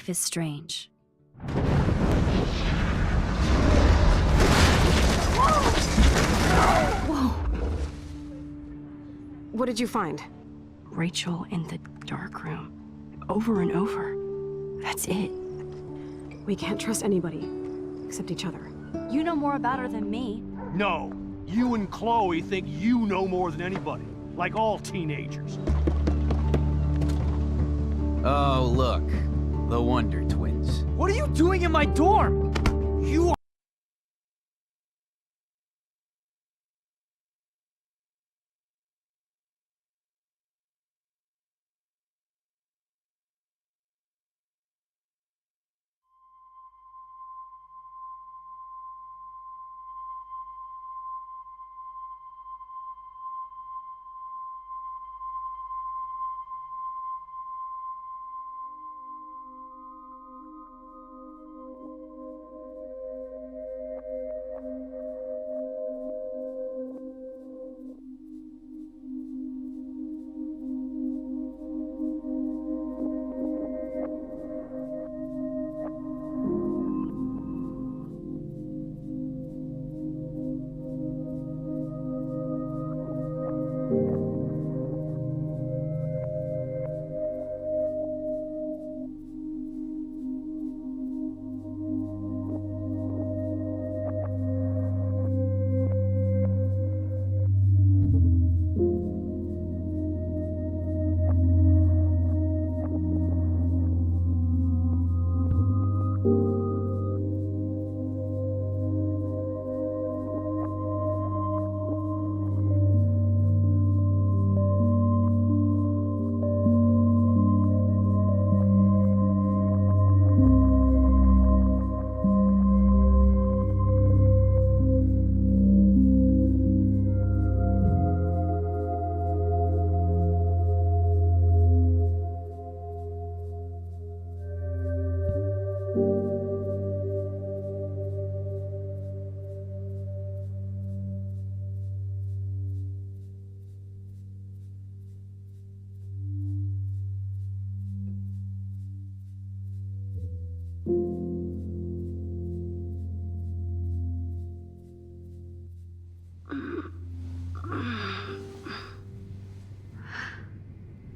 life is strange. Whoa! What did you find? Rachel in the dark room. Over and over. That's it. We can't trust anybody, except each other. You know more about her than me. No. You and Chloe think you know more than anybody. Like all teenagers. Oh, look. The Wonder Twins. What are you doing in my dorm? You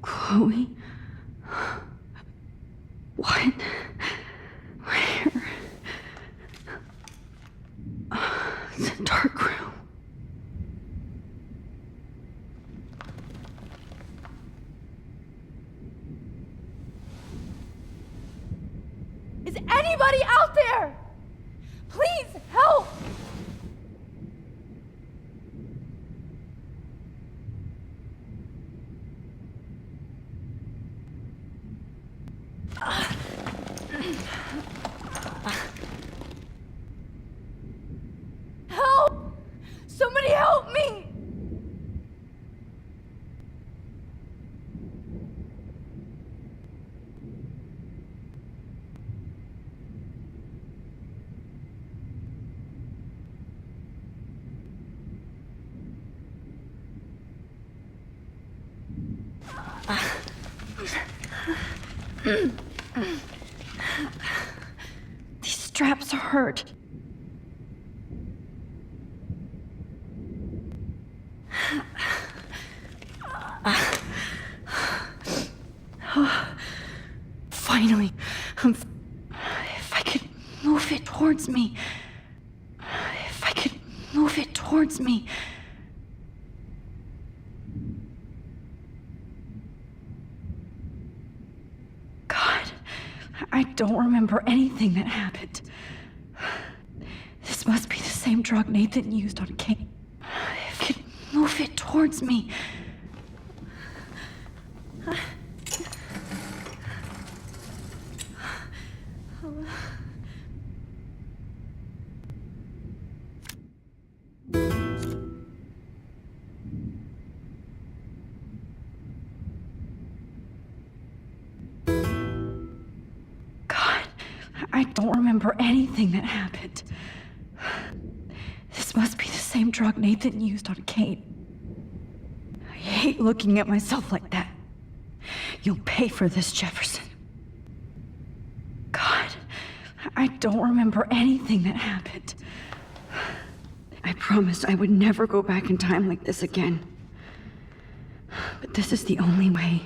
Chloe? What? Where? It's a dark room. Is anybody out there? Please help! Help! Somebody help me! These straps hurt. Finally, if I could move it towards me. If I could move it towards me. God, I don't remember anything that happened. This must be the same drug Nathan used on Kate. If I could move it towards me. God, I don't remember anything that happened. This must be the same drug Nathan used on Kate. I hate looking at myself like that. You'll pay for this, Jefferson. I don't remember anything that happened. I promised I would never go back in time like this again. But this is the only way.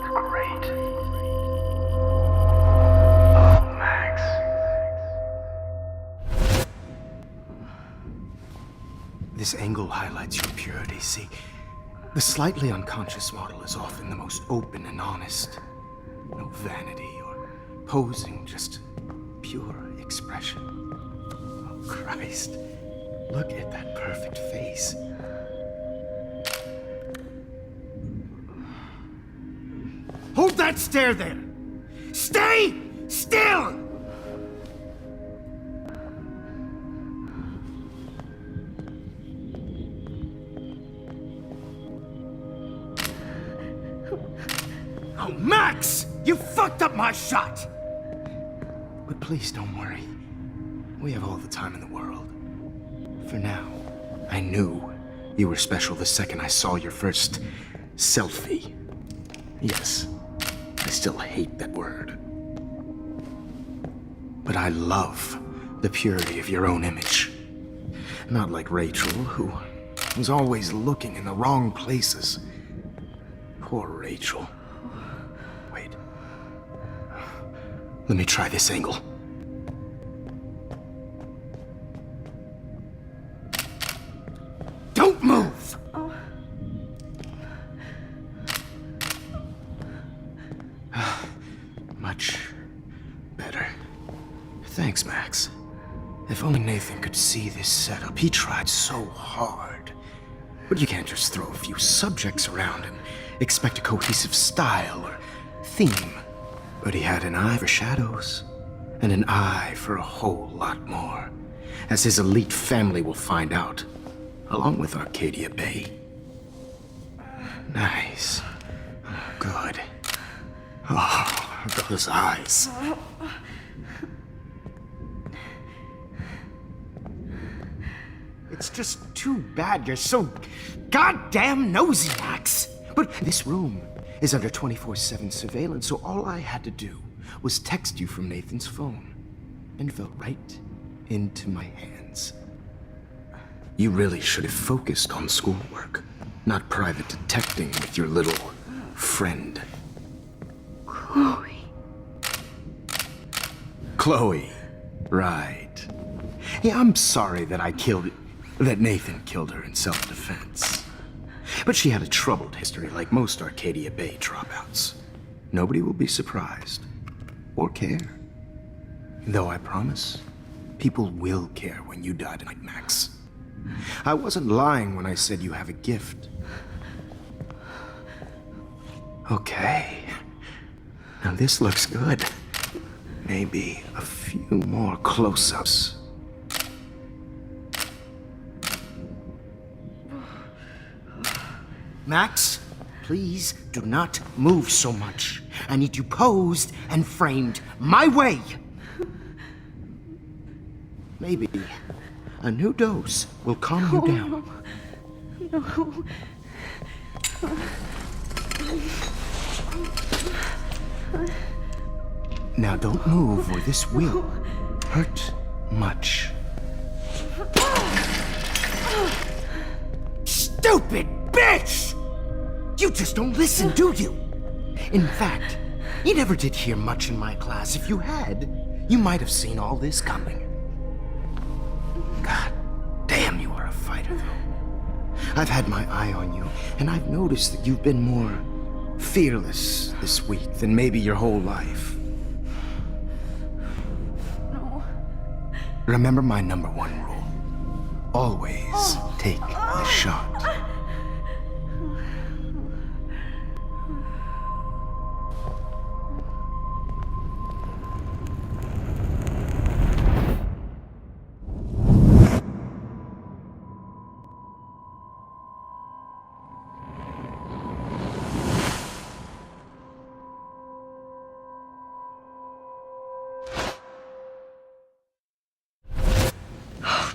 That's great. Oh, Max. This angle highlights your purity, see? The slightly unconscious model is often the most open and honest. No vanity or posing, just pure expression. Oh, Christ. Look at that perfect face. Hold that stare there! Stay still! Oh, Max! You fucked up my shot! But please don't worry. We have all the time in the world. For now, I knew you were special the second I saw your first selfie. Yes, I still hate that word. But I love the purity of your own image. Not like Rachel, who was always looking in the wrong places. Poor Rachel. Wait. Let me try this angle. Don't move! Much better. Thanks, Max. If only Nathan could see this setup. He tried so hard. But you can't just throw a few subjects around and expect a cohesive style or theme. But he had an eye for shadows, and an eye for a whole lot more, as his elite family will find out, along with Arcadia Bay. Nice. Good. Oh, those eyes. It's just too bad you're so goddamn nosy, Max. But this room is under 24/7 surveillance, so all I had to do was text you from Nathan's phone, and fell right into my hands. You really should have focused on schoolwork, not private detecting with your little friend. Chloe. Chloe, right. Yeah, I'm sorry that Nathan killed her in self-defense. But she had a troubled history like most Arcadia Bay dropouts. Nobody will be surprised, or care. Though I promise, people will care when you die tonight, Max. I wasn't lying when I said you have a gift. Okay. Now this looks good. Maybe a few more close-ups. Max, please do not move so much. I need you posed and framed my way. Maybe a new dose will calm you down. No. Now don't move or this will hurt much. Stupid bitch! You just don't listen, do you? In fact, you never did hear much in my class. If you had, you might have seen all this coming. God damn, you are a fighter, though. I've had my eye on you, and I've noticed that you've been more fearless this week than maybe your whole life. No. Remember my #1 rule. Always take the shot.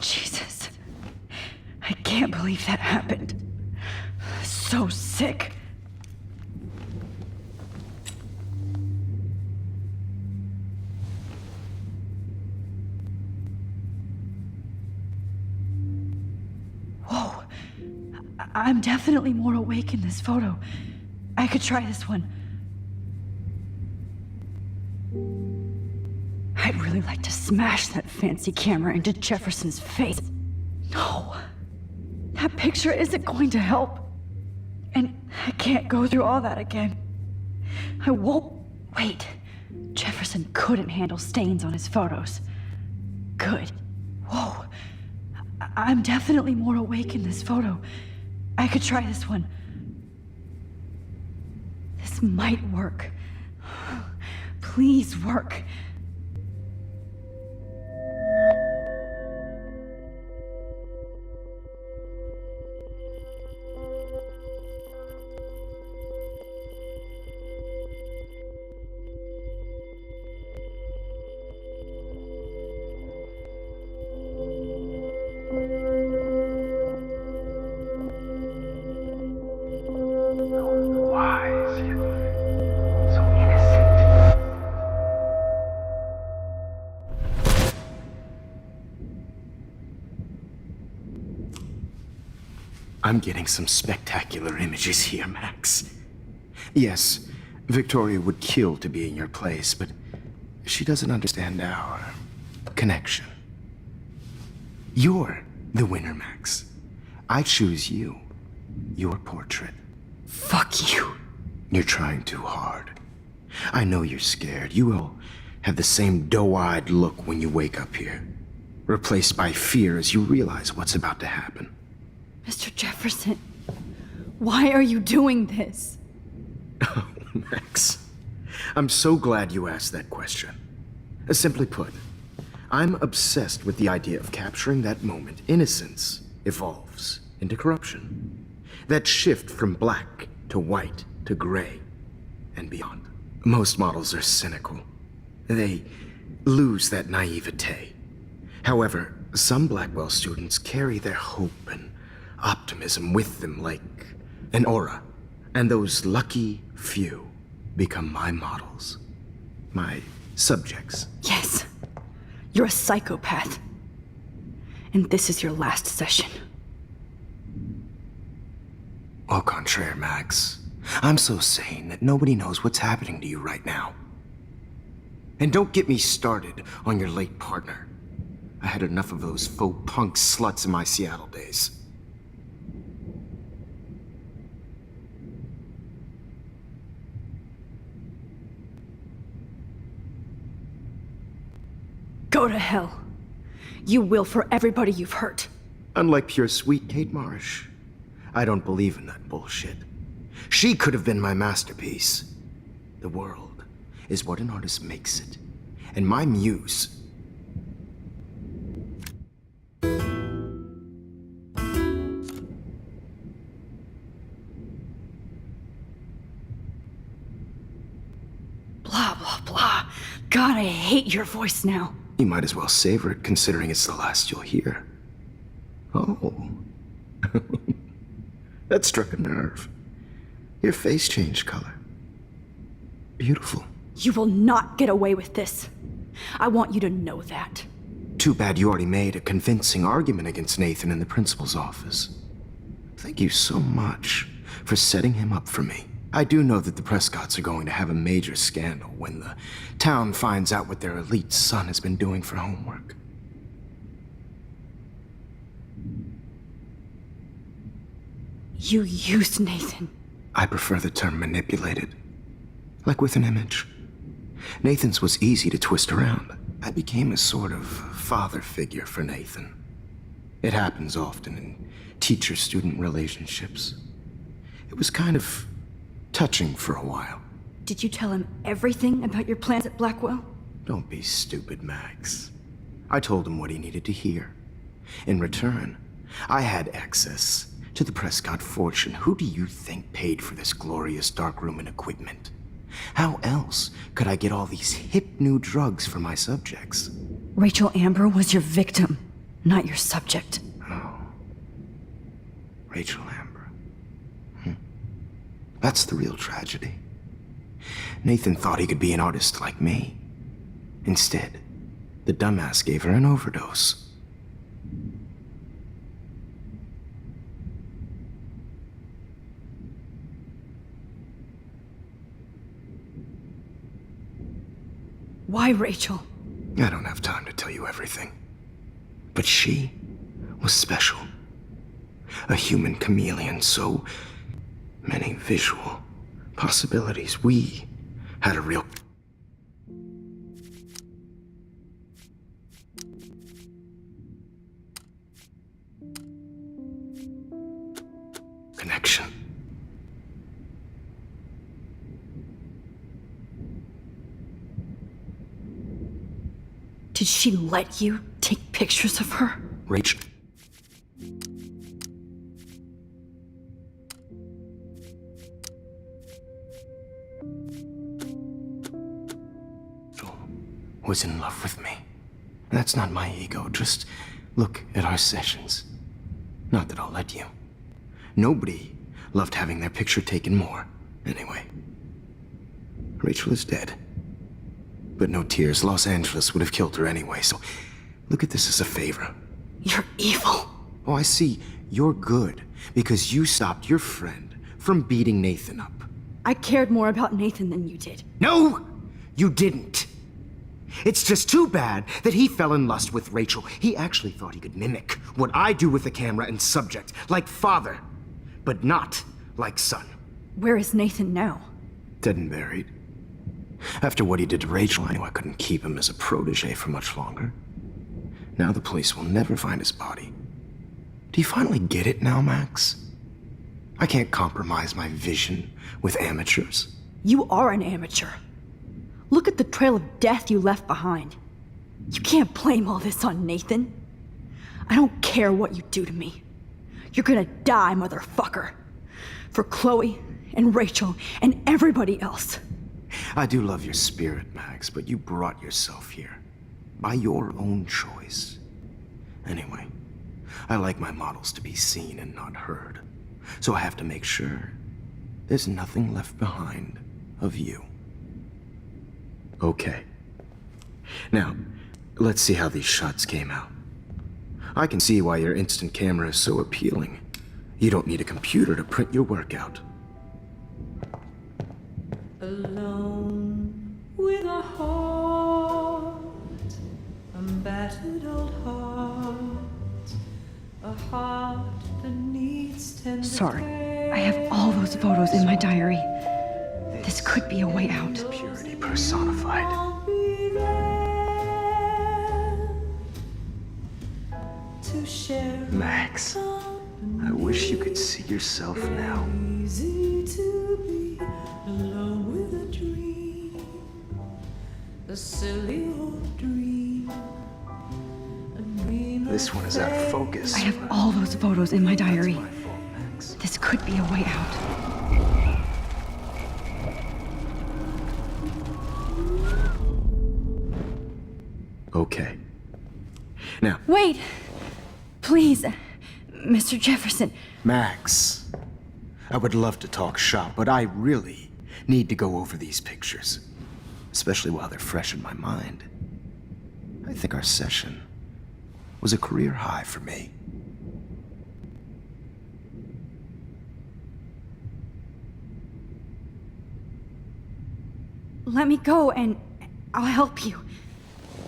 Jesus. I can't believe that happened. So sick. Whoa. I'm definitely more awake in this photo. I could try this one. I'd really like to smash that fancy camera into Jefferson's face. No. That picture isn't going to help. And I can't go through all that again. I won't. Wait. Jefferson couldn't handle stains on his photos. Good. Whoa. I'm definitely more awake in this photo. I could try this one. This might work. Please work. Wise yet so innocent. I'm getting some spectacular images here, Max. Yes, Victoria would kill to be in your place, but she doesn't understand our connection. You're the winner, Max. I choose you. Your portrait. Fuck you. You're trying too hard. I know you're scared. You will have the same doe-eyed look when you wake up here, replaced by fear as you realize what's about to happen. Mr. Jefferson, why are you doing this? Oh, Max. I'm so glad you asked that question. Simply put, I'm obsessed with the idea of capturing that moment innocence evolves into corruption. That shift from black to white to gray and beyond. Most models are cynical. They lose that naivete. However, some Blackwell students carry their hope and optimism with them like an aura. And those lucky few become my models. My subjects. Yes, you're a psychopath. And this is your last session. Au contraire, Max. I'm so sane that nobody knows what's happening to you right now. And don't get me started on your late partner. I had enough of those faux punk sluts in my Seattle days. Go to hell. You will for everybody you've hurt. Unlike pure sweet Kate Marsh, I don't believe in that bullshit. She could have been my masterpiece. The world is what an artist makes it. And my muse... Blah, blah, blah. God, I hate your voice now. You might as well savor it, considering it's the last you'll hear. Oh. That struck a nerve. Your face changed color. Beautiful. You will not get away with this. I want you to know that. Too bad you already made a convincing argument against Nathan in the principal's office. Thank you so much for setting him up for me. I do know that the Prescotts are going to have a major scandal when the town finds out what their elite son has been doing for homework. You used Nathan. I prefer the term manipulated. Like with an image. Nathan's was easy to twist around. I became a sort of father figure for Nathan. It happens often in teacher-student relationships. It was kind of touching for a while. Did you tell him everything about your plans at Blackwell? Don't be stupid, Max. I told him what he needed to hear. In return, I had access to the Prescott fortune. Who do you think paid for this glorious darkroom and equipment? How else could I get all these hip new drugs for my subjects? Rachel Amber was your victim, not your subject. Oh. Rachel Amber. That's the real tragedy. Nathan thought he could be an artist like me. Instead, the dumbass gave her an overdose. Why Rachel? I don't have time to tell you everything. But she was special. A human chameleon, so many visual possibilities. We had a real connection. Did she let you take pictures of her? Rachel. Was in love with me. That's not my ego. Just look at our sessions. Not that I'll let you. Nobody loved having their picture taken more. Anyway, Rachel is dead. But no tears. Los Angeles would have killed her anyway, so look at this as a favor. You're evil. Oh, I see. You're good because you stopped your friend from beating Nathan up. I cared more about Nathan than you did. No, you didn't. It's just too bad that he fell in lust with Rachel. He actually thought he could mimic what I do with the camera and subject, like father, but not like son. Where is Nathan now? Dead and buried. After what he did to Rachel, I knew I couldn't keep him as a protege for much longer. Now the police will never find his body. Do you finally get it now, Max? I can't compromise my vision with amateurs. You are an amateur. Look at the trail of death you left behind. You can't blame all this on Nathan. I don't care what you do to me. You're gonna die, motherfucker. For Chloe and Rachel and everybody else. I do love your spirit, Max, but you brought yourself here. By your own choice. Anyway, I like my models to be seen and not heard. So I have to make sure there's nothing left behind of you. Okay. Now, let's see how these shots came out. I can see why your instant camera is so appealing. You don't need a computer to print your work out. Alone with a heart, a battered old heart, a heart that needs tender Sorry, I have all those photos in my diary. This could be a way out. Purity personified. I'll be there to share. Max, I wish you could see yourself now. Easy to be alone with a dream, a silly old dream. This one is out of focus. I have all those photos in my diary. My fault, Max. This could be a way out. Okay. Now, Wait! Please, Mr. Jefferson. Max, I would love to talk shop, but I really need to go over these pictures, especially while they're fresh in my mind. I think our session was a career high for me. Let me go and I'll help you.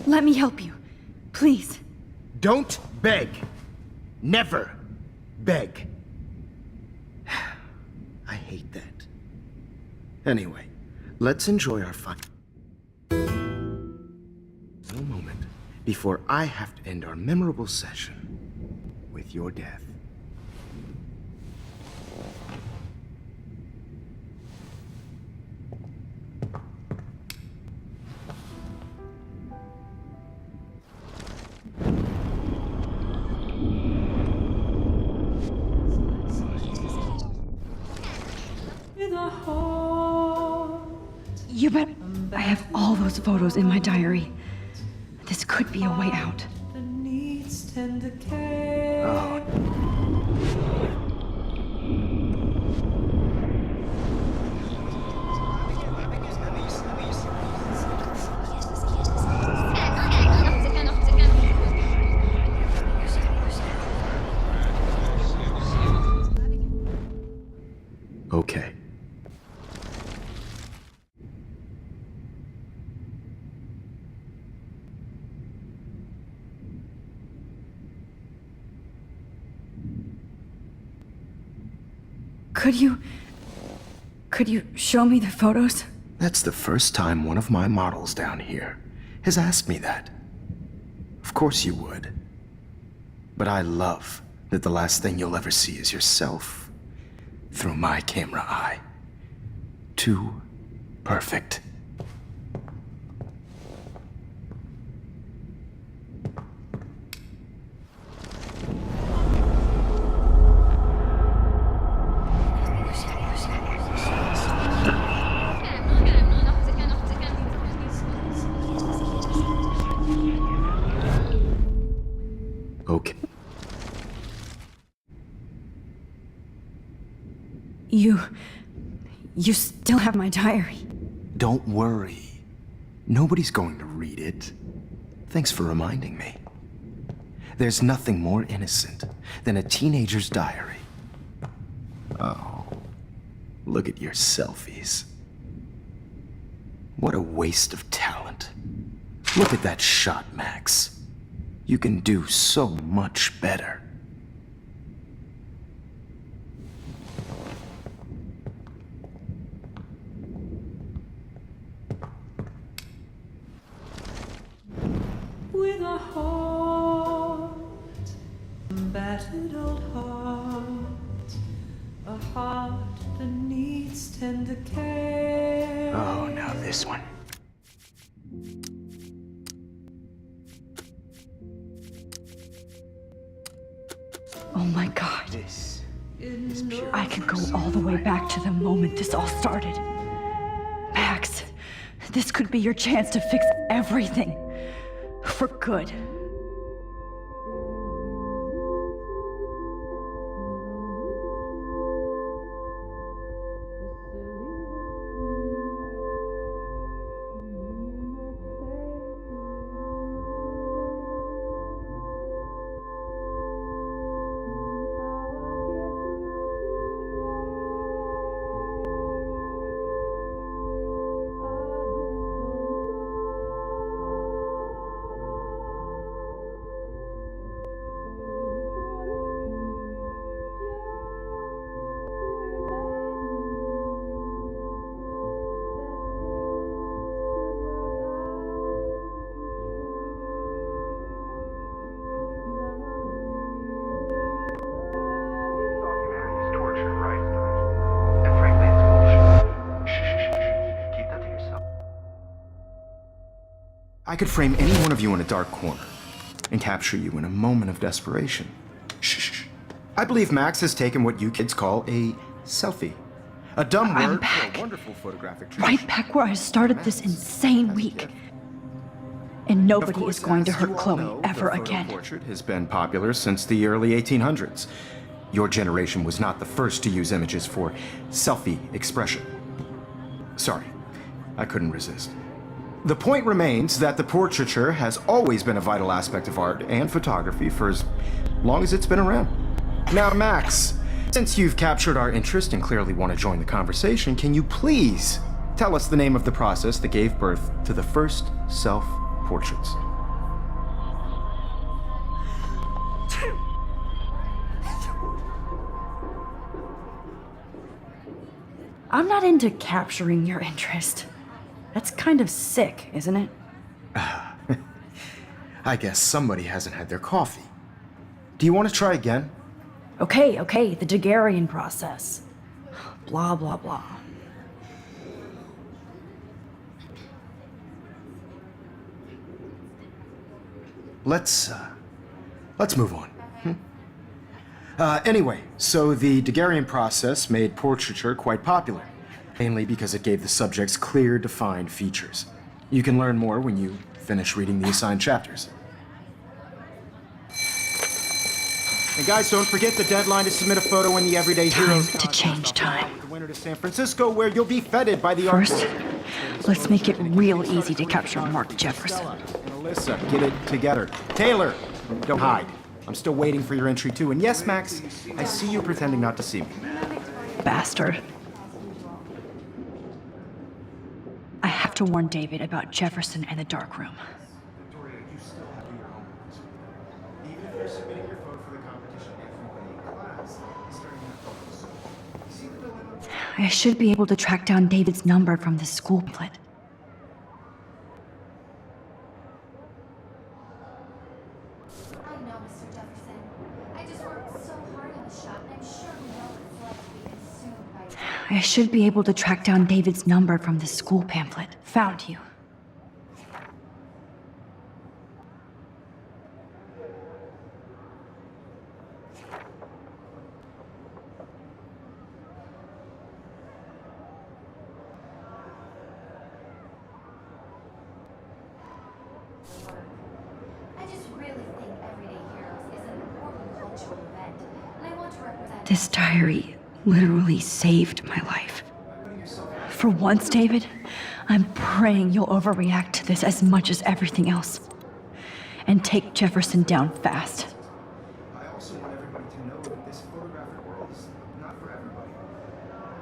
Let me help you. Please. Don't beg. Never beg. I hate that. Anyway, let's enjoy our fun. No moment before I have to end our memorable session with your death. You bet. I have all those photos in my diary. This could be a way out. Oh. Okay. Could you show me the photos? That's the first time one of my models down here has asked me that. Of course you would. But I love that the last thing you'll ever see is yourself through my camera eye. Too perfect. Okay. You still have my diary. Don't worry. Nobody's going to read it. Thanks for reminding me. There's nothing more innocent than a teenager's diary. Oh, look at your selfies. What a waste of talent. Look at that shot, Max. You can do so much better. With a heart, battered old heart, a heart that needs tender care. Oh, now this one. Oh my God. This is pure. I could go all the way back to the moment this all started. Max, this could be your chance to fix everything. For good. I could frame any one of you in a dark corner and capture you in a moment of desperation. Shh. I believe Max has taken what you kids call a selfie. A dumb I'm word back. for a wonderful photographic Right back where I started this insane week. And nobody is going to hurt Chloe ever again. The portrait has been popular since the early 1800s. Your generation was not the first to use images for selfie expression. Sorry, I couldn't resist. The point remains that the portraiture has always been a vital aspect of art and photography for as long as it's been around. Now, Max, since you've captured our interest and clearly want to join the conversation, can you please tell us the name of the process that gave birth to the first self-portraits? I'm not into capturing your interest. That's kind of sick, isn't it? I guess somebody hasn't had their coffee. Do you want to try again? Okay, the Daguerrean process. Blah, blah, blah. Let's move on. Anyway, so the Daguerrean process made portraiture quite popular, mainly because it gave the subjects clear, defined features. You can learn more when you finish reading the assigned chapters. And guys, don't forget the deadline to submit a photo in the Everyday Heroes Time to change time. The winner to San Francisco, where you'll be feted by the First, let's make it real easy to capture Mark Jefferson. And Alyssa, get it together. Taylor, don't hide. I'm still waiting for your entry too. And yes, Max, I see you pretending not to see me. Bastard. I have to warn David about Jefferson and the dark room. Victoria, you still have to do your homework. Even if you're submitting your photo for the competition, everybody in class is starting to focus. See, I should be able to track down David's number from the school pamphlet. I know, Mr. Jefferson. I just worked so hard on the shot, and I'm sure we know what it's like to be consumed by it. I should be able to track down David's number from the school pamphlet. Found you. I just really think Everyday Heroes is an important cultural event, and I want to represent. This diary literally saved my life. For once, David, I'm praying you'll overreact to this as much as everything else. And take Jefferson down fast. I also want everybody to know that this photographic world is not for everybody.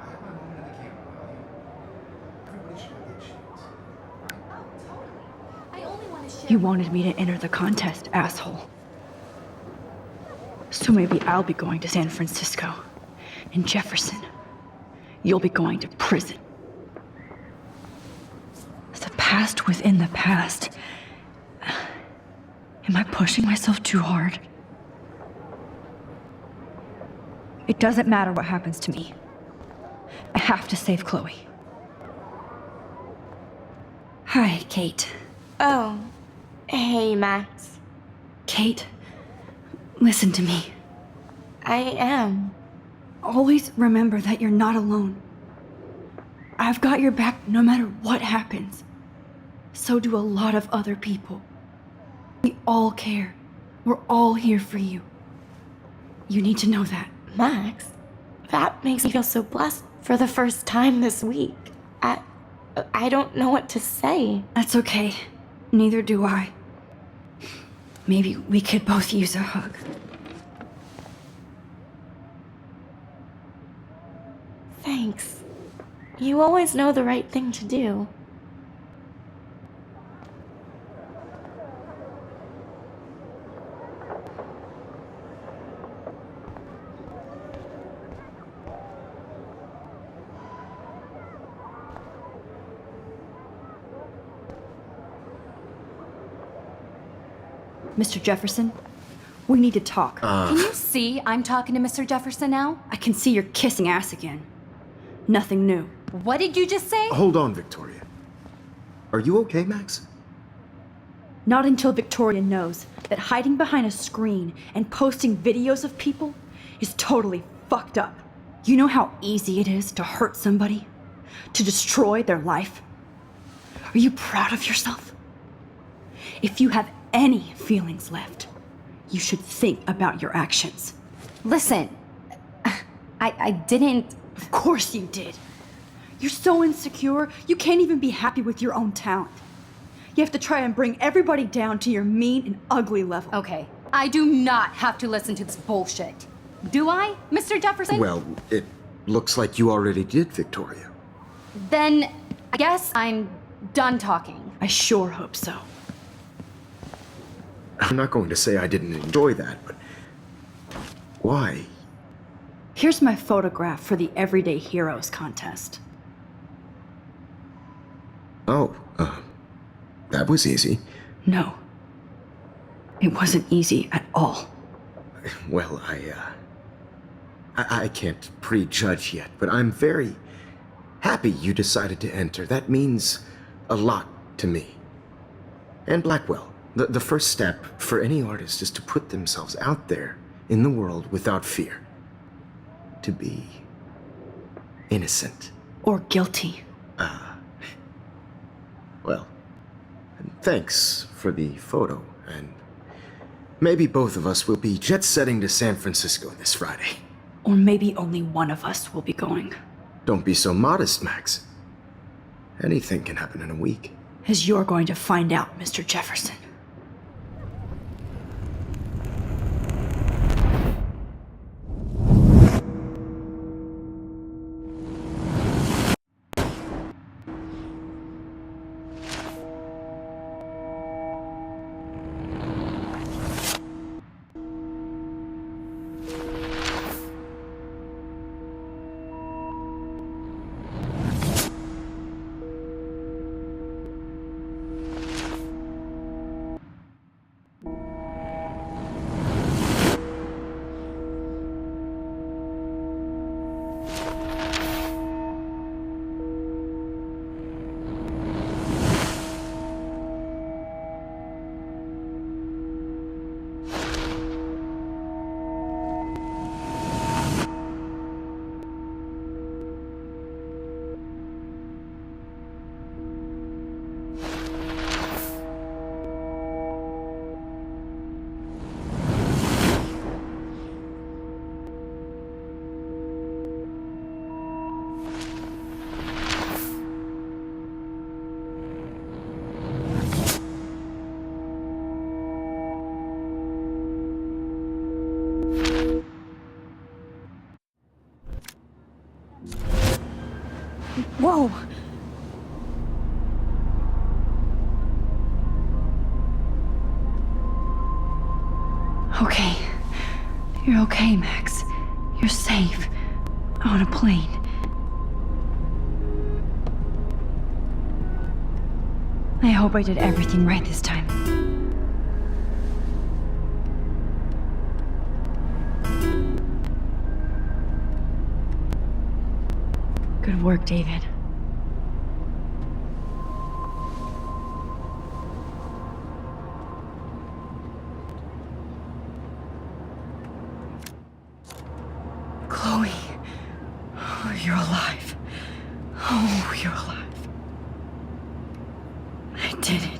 I have my moment in the camera, value. Everybody should get shoots. Oh, totally. I only want to share. You wanted me to enter the contest, asshole. So maybe I'll be going to San Francisco. And Jefferson, you'll be going to prison. The past within the past. Am I pushing myself too hard? It doesn't matter what happens to me. I have to save Chloe. Hi, Kate. Oh, hey, Max. Kate, listen to me. I am. Always remember that you're not alone. I've got your back no matter what happens. So do a lot of other people. We all care. We're all here for you. You need to know that. Max, that makes me feel so blessed for the first time this week. I don't know what to say. That's okay. Neither do I. Maybe we could both use a hug. Thanks. You always know the right thing to do. Mr. Jefferson, we need to talk. Can you see I'm talking to Mr. Jefferson now? I can see you're kissing ass again. Nothing new. What did you just say? Hold on, Victoria. Are you okay, Max? Not until Victoria knows that hiding behind a screen and posting videos of people is totally fucked up. You know how easy it is to hurt somebody? To destroy their life? Are you proud of yourself? If you have any feelings left, you should think about your actions. Listen, I didn't. Of course you did. You're so insecure, you can't even be happy with your own talent. You have to try and bring everybody down to your mean and ugly level. Okay, I do not have to listen to this bullshit. Do I, Mr. Jefferson? Well, it looks like you already did, Victoria. Then I guess I'm done talking. I sure hope so. I'm not going to say I didn't enjoy that, but why? Here's my photograph for the Everyday Heroes contest. Oh, that was easy. No. It wasn't easy at all. Well, I can't prejudge yet, but I'm very happy you decided to enter. That means a lot to me. And Blackwell. The first step for any artist is to put themselves out there in the world without fear. To be innocent. Or guilty. Well, thanks for the photo, and maybe both of us will be jet-setting to San Francisco this Friday. Or maybe only one of us will be going. Don't be so modest, Max. Anything can happen in a week. As you're going to find out, Mr. Jefferson. Whoa! Okay. You're okay, Max. You're safe. On a plane. I hope I did everything right this time. Good work, David. Chloe. Oh, you're alive. Oh, you're alive. I did it.